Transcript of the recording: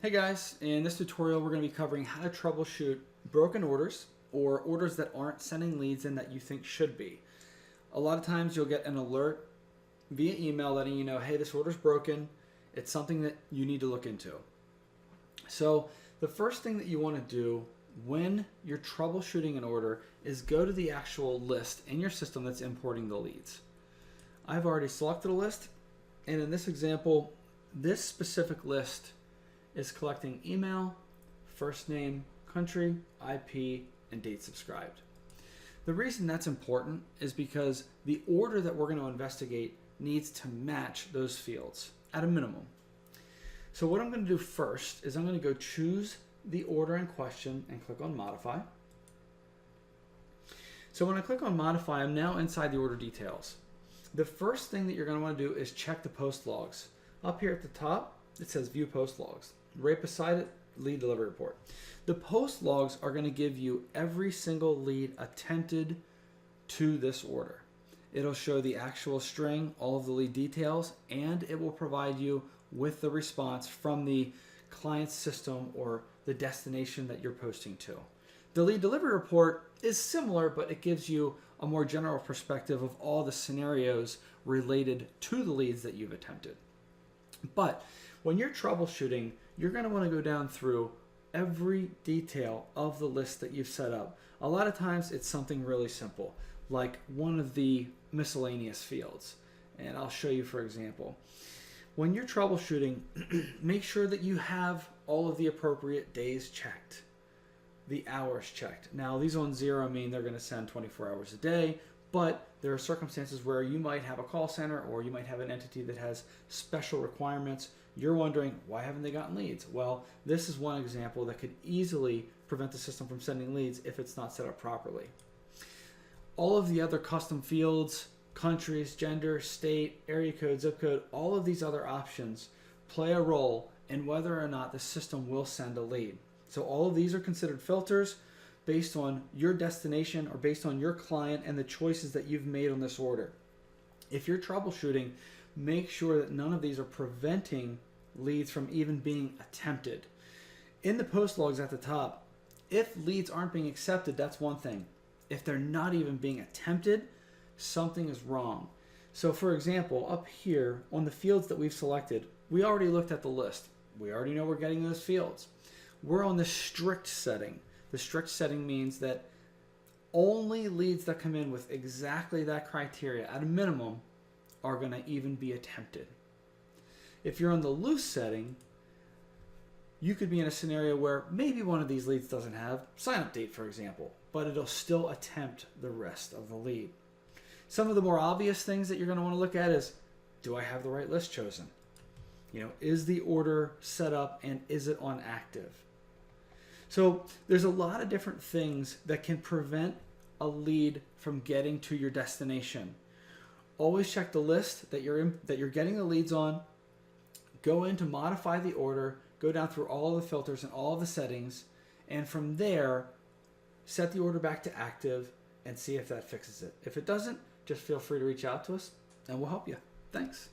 Hey guys, in this tutorial we're going to be covering how to troubleshoot broken orders or orders that aren't sending leads in that you think should be. A lot of times you'll get an alert via email letting you know, hey, this order's broken. It's something that you need to look into. So the first thing that you want to do when you're troubleshooting an order is go to the actual list in your system that's importing the leads. I've already selected a list, and in this example, this specific list is collecting email, first name, country, IP, and date subscribed. The reason that's important is because the order that we're going to investigate needs to match those fields at a minimum. So what I'm going to do first is I'm going to go choose the order in question and click on modify. So when I click on modify, I'm now inside the order details. The first thing that you're going to want to do is check the post logs. Up here at the top, it says view post logs. Right beside it, lead delivery report. The post logs are going to give you every single lead attempted to this order. It'll show the actual string, all of the lead details, and it will provide you with the response from the client's system or the destination that you're posting to. The lead delivery report is similar, but it gives you a more general perspective of all the scenarios related to the leads that you've attempted. But when you're troubleshooting, you're going to want to go down through every detail of the list that you've set up. A lot of times it's something really simple, like one of the miscellaneous fields. And I'll show you, for example. When you're troubleshooting, make sure that you have all of the appropriate days checked, the hours checked. Now, these on 0 mean they're going to send 24 hours a day, but there are circumstances where you might have a call center or you might have an entity that has special requirements. You're wondering, why haven't they gotten leads? Well, this is one example that could easily prevent the system from sending leads if it's not set up properly. All of the other custom fields, countries, gender, state, area code, zip code, all of these other options play a role in whether or not the system will send a lead. So all of these are considered filters based on your destination or based on your client and the choices that you've made on this order. If you're troubleshooting, make sure that none of these are preventing leads from even being attempted. In the post logs at the top, if leads aren't being accepted, that's one thing. If they're not even being attempted, something is wrong. So for example, up here on the fields that we've selected, we already looked at the list. We already know we're getting those fields. We're on the strict setting. The strict setting means that only leads that come in with exactly that criteria at a minimum are going to even be attempted. If you're on the loose setting, you could be in a scenario where maybe one of these leads doesn't have sign-up date, for example, but it'll still attempt the rest of the lead. Some of the more obvious things that you're going to want to look at is, do I have the right list chosen? Is the order set up and is it on active? So there's a lot of different things that can prevent a lead from getting to your destination. Always check the list that you're getting the leads on. Go in to modify the order. Go down through all of the filters and all of the settings. And from there, set the order back to active and see if that fixes it. If it doesn't, just feel free to reach out to us and we'll help you. Thanks.